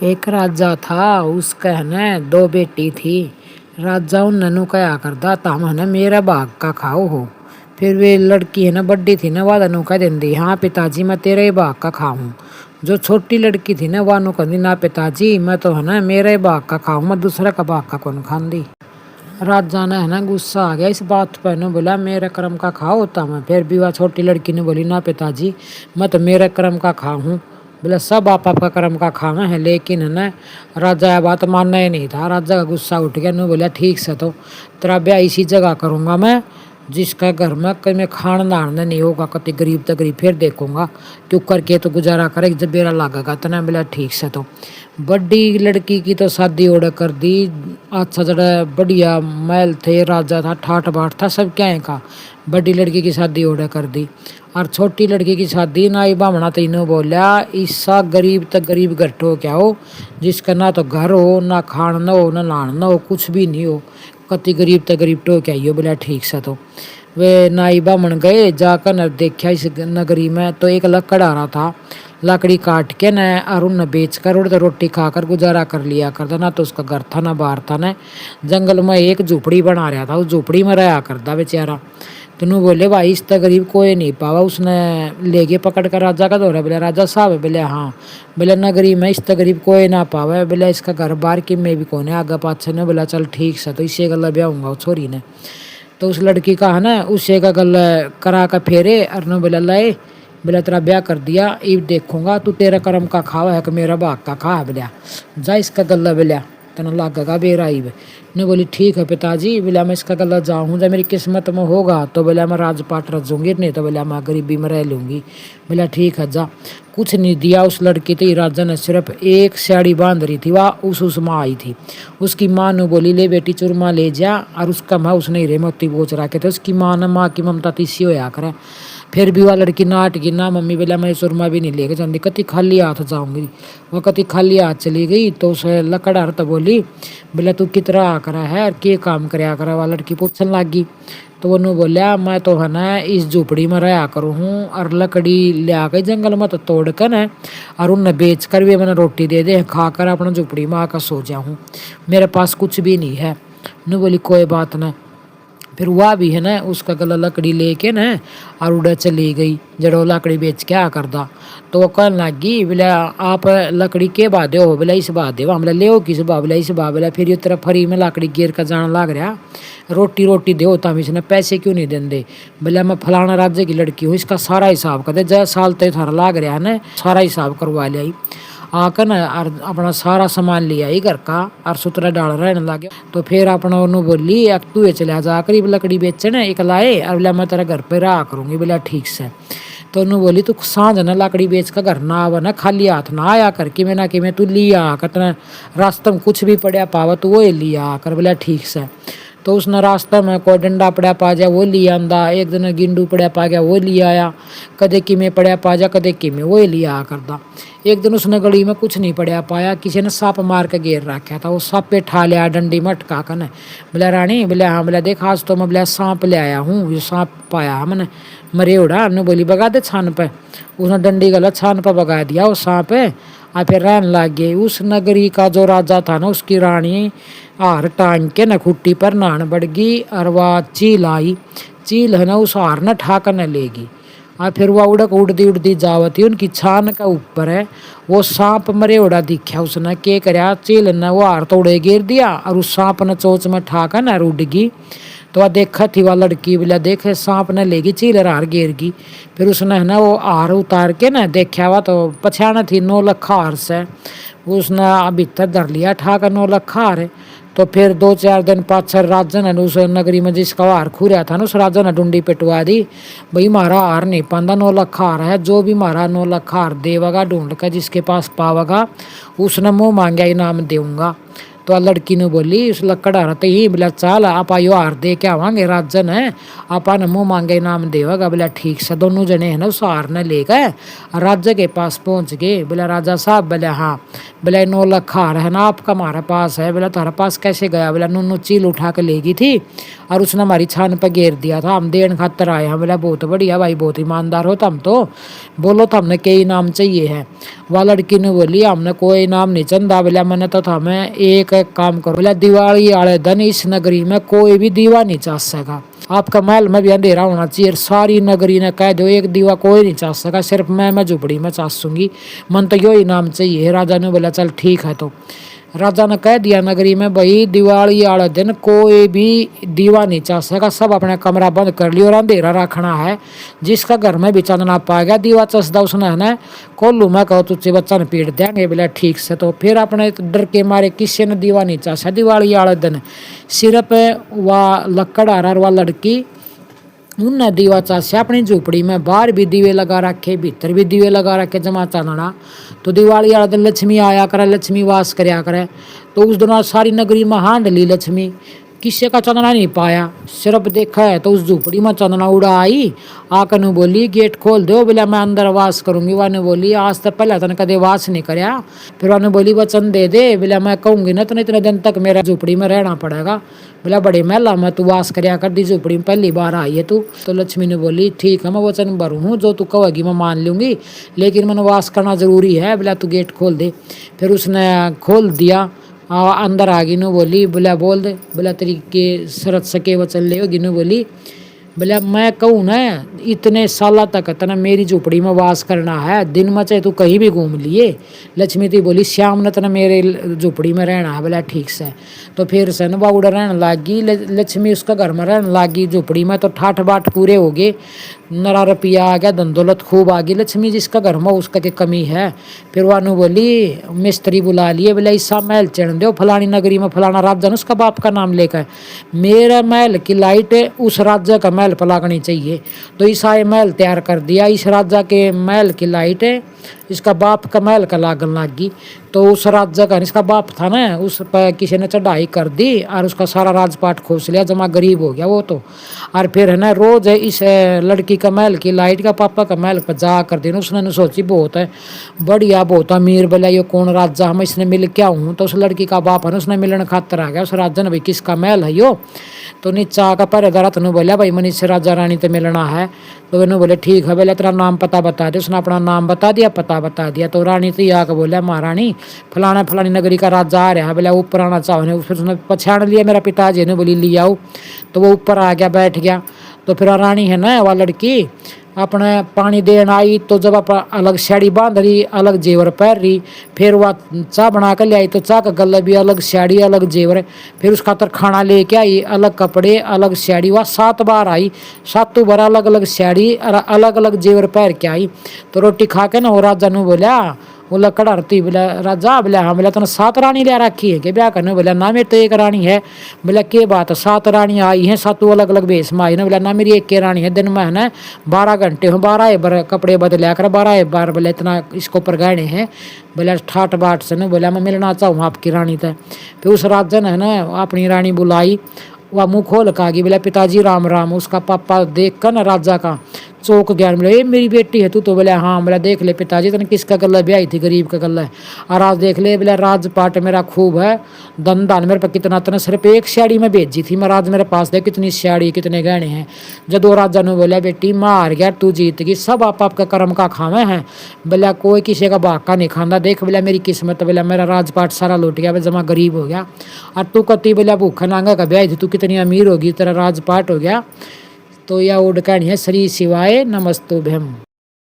एक राजा था, उसका है न दो बेटी थी। राजा उन ननू कया करदा था हम है न मेरा भाग का खाओ हो। फिर वे लड़की है न बड्डी थी न वह नू कह देंदी हाँ पिताजी मैं तेरे ही भाग का खाऊं। जो छोटी लड़की थी न वह नू कहती ना पिताजी मैं तो है न मेरा ही भाग का खाऊं, मैं दूसरा का भाग का कौन खांदी। राजा ने है ना गुस्सा आ गया इस बात पर न बोला मेरे कर्म का खाओ होता मैं। फिर भी वह छोटी लड़की ने बोली ना पिताजी मैं तो मेरे कर्म का खा हूँ। बोला सब आप आपका कर्म का खाना है, लेकिन है ना राजा यह बात मानना ही नहीं था। राजा का गुस्सा उठ गया, न बोला ठीक से तो तेरा ब्याह इसी जगह करूँगा मैं जिसका घर में कहीं मैं खान दान नहीं होगा, कति गरीब तो गरीब फिर देखूंगा क्यों करके तो गुजारा करे जब बेरा लागेगा तो ना। बोला ठीक से तो बड़ी लड़की की तो शादी ओढ़ कर दी। अच्छा जरा बढ़िया महल थे, राजा था, ठाट बाट था, सब क्या का बड़ी लड़की की शादी ओढ़ कर दी। और छोटी लड़की की शादी नाई बामना तीनों बोलिया ईसा गरीब तक गरीब घट हो क्या हो जिसका ना तो घर हो ना खान न हो ना लान न हो कुछ भी नहीं हो, कति गरीब तक गरीब टो क्या हो। बोला ठीक से तो वे नाई बामन गए जाकर न देखा इस नगरी में तो एक लकड़ आ रहा था। लकड़ी काट के न और उन बेच कर उड़ रोटी खाकर गुजारा कर लिया करता। ना तो उसका घर था ना बाहर था न जंगल में एक झोपड़ी बना रहा था, उस झोपड़ी में रहा करता बेचारा। तनु बोले भाई इस तक गरीब कोई नहीं पावा। उसने ले गए पकड़ कर राजा का दौरा। बोले राजा साहब, बोले हाँ। बोले नगरी में इस तक गरीब कोई ना पावा। बोले इसका घर बार की में भी कौन है आगे पाछे ने। बोला चल ठीक से तो इसे गला ब्याहूंगा छोरी ने। तो उस लड़की का है ना उसे का गल करा का फेरे और न बोला लाए। बोला तेरा ब्याह कर दिया ईब देखूंगा तू तेरा कर्म का खावा है कि मेरा भाग का खा है। बोला जा इसका गला बोला तना लागेगा बेरा ईब ने। बोली ठीक है पिताजी। बोला मैं इसका गला जाऊँ जब मेरी किस्मत में होगा तो बोला मैं राजपाट रजूंगी, नहीं तो बोला मैं गरीबी में रह लूँगी। बोला ठीक है जा। कुछ नहीं दिया उस लड़की थी। राजा ने सिर्फ एक साड़ी बांध रही थी, वह उस माँ आई थी। उसकी माँ ने बोली ले बेटी चूरमा ले जा, और उसका माँ उसने रे मोती बोच रखे थे। उसकी माँ ने माँ की ममता तीसी होया करे। फिर भी वह लड़की नाट गई ना मम्मी। बोला मैं चूरमा भी नहीं लेके जाऊँगी, कति खाली हाथ जाऊँगी। वह कति खाली हाथ चली गई तो उसे लकड़ तो बोली बोला तू कितना आ करा है और के काम कराया करा। वह लड़की पूछने लगी तो वो बोलिया मैं तो है ना इस झोपड़ी में रहा करूँ हूँ और लकड़ी ले आ गई जंगल में तो तोड़ कर न और उन्हें बेच कर भी मैंने रोटी दे दे खाकर अपना झोपड़ी में आकर सो जाऊँ, मेरे पास कुछ भी नहीं है। न बोली कोई बात ना। फिर वह भी है ना उसका गला लकड़ी लेके न और उड़ा चली गई जड़ो लकड़ी बेच के आ करदा। तो वो कहने लगी बोला आप लकड़ी के बादे हो। बोला इस बादे बोला ले किस बा। बोला इस बा। बोला फिर ये तेरा फरी में लकड़ी गिर का जाना लग रहा, रोटी रोटी दे तम इसने पैसे क्यों नहीं देंदे। बोला मैं फलाना राज्य की लड़की हूँ, इसका सारा हिसाब कर दे। जय साल तय थारा लाग रहा है ना सारा हिसाब करवा लिया। आकर न और अपना सारा सामान लिया ही घर का और सुतरा डाल रहने लगे। तो फिर अपना उन्होंने बोली तू ये चला जा करीब लकड़ी बेचने एक लाए और बोला मैं तेरा घर पे रहा करूँगी। बोला ठीक से। तो उन्होंने बोली तू सांझ ना लकड़ी बेच का घर ना आवा ना खाली हाथ ना आया कर कि मैं ना कि मैं तू लिया आकर रास्ते में कुछ भी पड़ा पावा तो वो लिया आकर। बोला ठीक से। तो उसने रास्ते में कोई डंडा पड़ा पा जा वो लिया आंदा, एक दिन गिंडू पड़ा पा गया वो लिया आया, कदे कि में पड़ा पा जा कदे कि में वो लिया आ करदा। एक दिन उसने गली में कुछ नहीं पड़ा पाया, किसी ने सांप मार के घेर रखा था, वो सांप पे ठा लिया डंडी में अटका कर। बोला रानी। बोला हाँ। बोला देख आज तो मैं बोला सांप ले आया हूँ, ये सांप पाया हमने मरे उड़ा। ने बोली बगा दे छान पे। उसने डंडी गला छान पे बगा दिया वो सांप और फिर रहने लग गए। उस नगरी का जो राजा था ना उसकी रानी हार टांग के न खुट्टी पर नहान बढ़ गई और वह चील आई। चील है ना उस हार न ठाकर न लेगी और फिर वह उड़क उड़ती उड़ती जावती उनकी छान का ऊपर है वो सांप मरे उड़ा दिखा। उसने के करया चील ने वो हार तो उड़े गिर दिया और उस सांप ने चोच में ठाकर न उड़ गई। तो वह देखा थी वह लड़की। बोला देखे सांप न लेगी चील हार गिर गई। फिर उसने है ना वो हार उतार के न देखा हुआ तो पछाना थी 9 लाख हार से। उसने भीतर धर लिया ठाकर 9 लाख हार। तो फिर 2-4 दिन पाछर राजा ने उस नगरी में जिसका हार खुरिया था ना उस राजा ने ढूंढी पिटवा दी। भाई मारा हार नहीं पांदा 9 लाख हार है, जो भी मारा 9 लाख हार देवगा ढूंढ कर जिसके पास पावगा उसने मुँह मांगा इनाम दूंगा। तो लड़की ने बोली उस लकड़ आ रहा ही बोला चल आप यो हार दे के आवांगे राजन है आपा ने मुँह मांगे इनाम देवेगा। बोला ठीक से। दोनों जने है ना उस हार ने लेकर राजा के पास पहुंच गए। बोला राजा साहब बोले हाँ। बोला 9 लाख हार है ना आपका हमारे पास है। बोला तुम्हारे पास कैसे गया। बोला नूनू चील उठा के ले गई थी और उसने हमारी छान पर घेर दिया था हम देन खातर आए हैं। बोला बहुत बढ़िया भाई बहुत ईमानदार हो तुम तो। बोलो तो हमने कई इनाम चाहिए है। वह लड़की ने बोली हमने कोई इनाम नहीं चंदा। बोला मैंने तो हमें एक काम करो। बोला दिवाली वाले दिन इस नगरी में कोई भी दीवा नहीं चाह सका। आपका महल में भी अंधेरा होना चाहिए। सारी नगरी ने कह दो एक दीवा कोई नहीं चाह सका सिर्फ मैं झुपड़ी में चासूंगी। मन तो यो इनाम चाहिए। राजा ने बोला चल ठीक है। तो राजा ने कह दिया नगरी में भाई दिवाली वाले दिन कोई भी दीवा नहीं चाह सका सब अपना कमरा बंद कर लियो और अंधेरा रखना है। जिसका घर में भी चांदना पा गया दीवा चसदा उसने है ना कोल्लू में कहो तुझे बच्चा ने पीट देंगे। बोला ठीक से। तो फिर अपने डर के मारे किसी ने दीवा नहीं चाह दिवाली वाले दिन सिर्फ वह लकड़ आ रहा वह लड़की उनने दीवा चाचा अपनी झोपड़ी में बाहर भी दीवे लगा रखे भीतर भी दीवे लगा रखे जमा चांदना। तो दिवाली वाले दिन लक्ष्मी आया करे लक्ष्मी वास करया करे। तो उस दिन सारी नगरी में हांड ली लक्ष्मी किसी का चांदना नहीं पाया सिर्फ देखा है। तो उस झोपड़ी में चांदना उड़ा आई आकर नु बोली गेट खोल दो। बोला मैं अंदर वास करूंगी। वह बोली आज तक पहले तने कदे वास नहीं करया। फिर वह बोली वचन दे दे। बोला मैं कहूंगी ना तो इतने दिन तक मेरा झोपड़ी में रहना पड़ेगा। बोला बड़े महला में तू वास करया कर दी झोपड़ी में पहली बार आई है तू। तो लक्ष्मी ने बोली ठीक है मैं वचन भरू हूँ जो तू कहेगी मैं मान लूंगी लेकिन मैंने वास करना जरूरी है। बोला तू गेट खोल दे। फिर उसने खोल दिया अंदर आ गई नु बोली। बोला बोल दे। बोला तेरी के शरत सके वचन ले होगी नु बोली। बोला मैं कहूँ ना इतने साल तक तना मेरी झोपड़ी में वास करना है दिन में चाहे तू कहीं भी घूम लिए। लक्ष्मी थी बोली श्याम ने तना मेरे झोपड़ी में रहना है। बोला ठीक से। तो फिर से न बाउड़ा रहने लग गई लक्ष्मी उसका घर में रहने लग गई झोपड़ी में। तो ठाठ बाट पूरे हो गए नरा रुपया आ गया धन दौलत खूब आ गई। लक्ष्मी जिसका घर में उसका की कमी है। फिर वानू बोली मिस्त्री बुला लिए। बोला ईसा महल चढ़ दो फलानी नगरी में फलाना राजा ने उसका बाप का नाम लेकर मेरा महल की लाइट उस राजा का महल पर लागनी चाहिए। तो ईसा महल तैयार कर दिया। इस राजा के महल की लाइट इसका बाप का महल का लागन लग गई। तो उस राजा का इसका बाप था ना उस पर किसी ने चढ़ाई कर दी और उसका सारा राजपाट खोस लिया जमा गरीब हो गया वो तो। और फिर है ना रोज इस लड़की का महल की लाइट का पापा का महल पर जा कर देना। उसने सोची बहुत है बढ़िया बहुत अमीर। बोला ये कौन राजा हम इसने मिल क्या हूँ। तो उस लड़की का बाप है ना उसने मिलने खातर आ गया। उस राजा ने भाई किसका महल है यो। तो नीचा आकर पहरेदार तनु बोला भाई मनीष से राजा रानी तो मिलना है। तो इन्होंने बोले ठीक है। बोले तेरा नाम पता बता दे। उसने अपना नाम बता दिया पता बता दिया। तो रानी तो आकर बोला महारानी फलाना फलानी नगरी का राजा आ रहा है। बोला ऊपर आना चाहो। फिर उसने पछाड़ लिया मेरा पिताजी ने बोली ले आओ। तो वो ऊपर आ गया बैठ गया। तो फिर रानी है ना वह लड़की अपने पानी देन आई। तो जब आप अलग साड़ी बांध रही अलग जेवर पहन रही फिर वह चाय बना कर ले आई। तो चाय का गला भी अलग साड़ी अलग जेवर। फिर उसका तर खाना लेके आई अलग कपड़े अलग साड़ी। वह 7 बार आई 7 बार अलग अलग साड़ी और अलग अलग जेवर पहन के आई। तो रोटी खा के ना वो राजा ने बोला वो लकड़ आरती। बोला राजा। बोला हाँ। बोला तने 7 रानी ले रखी है कि ब्याह करने। बोला ना मेरे तो एक रानी है। बोला क्या बात है 7 रानियाँ आई हैं 7 अलग अलग भेष में आई ना। बोला ना मेरी एक रानी है दिन में है ना 12 घंटे हो 12 बार कपड़े बदलिया कर 12 बार। बोला इतना इसको पर गहने हैं। बोला ठाठ बाट से ना। बोला मैं मिलना चाहूँ आपकी रानी तय। फिर उस राजा ने ना अपनी रानी बुलाई। वह मुँह खोल का गई। बोला पिताजी राम राम। उसका पापा देख कर ना राजा का चौक गया। बोला ये मेरी बेटी है तू। तो बोला हाँ। बोला देख ले पिताजी तने किसका गला ब्याही थी गरीब का गला है। और आज देख ले। बोला राजपाट मेरा खूब है धन दान मेरे पर कितना तने सिर्फ एक साड़ी में भेजी थी। महाराज मेरे पास देख कितनी साड़ी कितने गहने हैं। जब वो राजा ने बोला बेटी मार गया तू जीत गई सब आपका कर्म का खावे हैं। बोला कोई किसी का भाग का नहीं खाना। देख बोला मेरी किस्मत। बोला मेरा राजपाट सारा लूट गया जमा गरीब हो गया। और तू कती बोला भूखा नांगा का ब्याह थी तू कितनी अमीर होगी तेरा राजपाट हो गया। तो यह ओड कहानी है। श्री शिवाय नमस्तुभ्यम।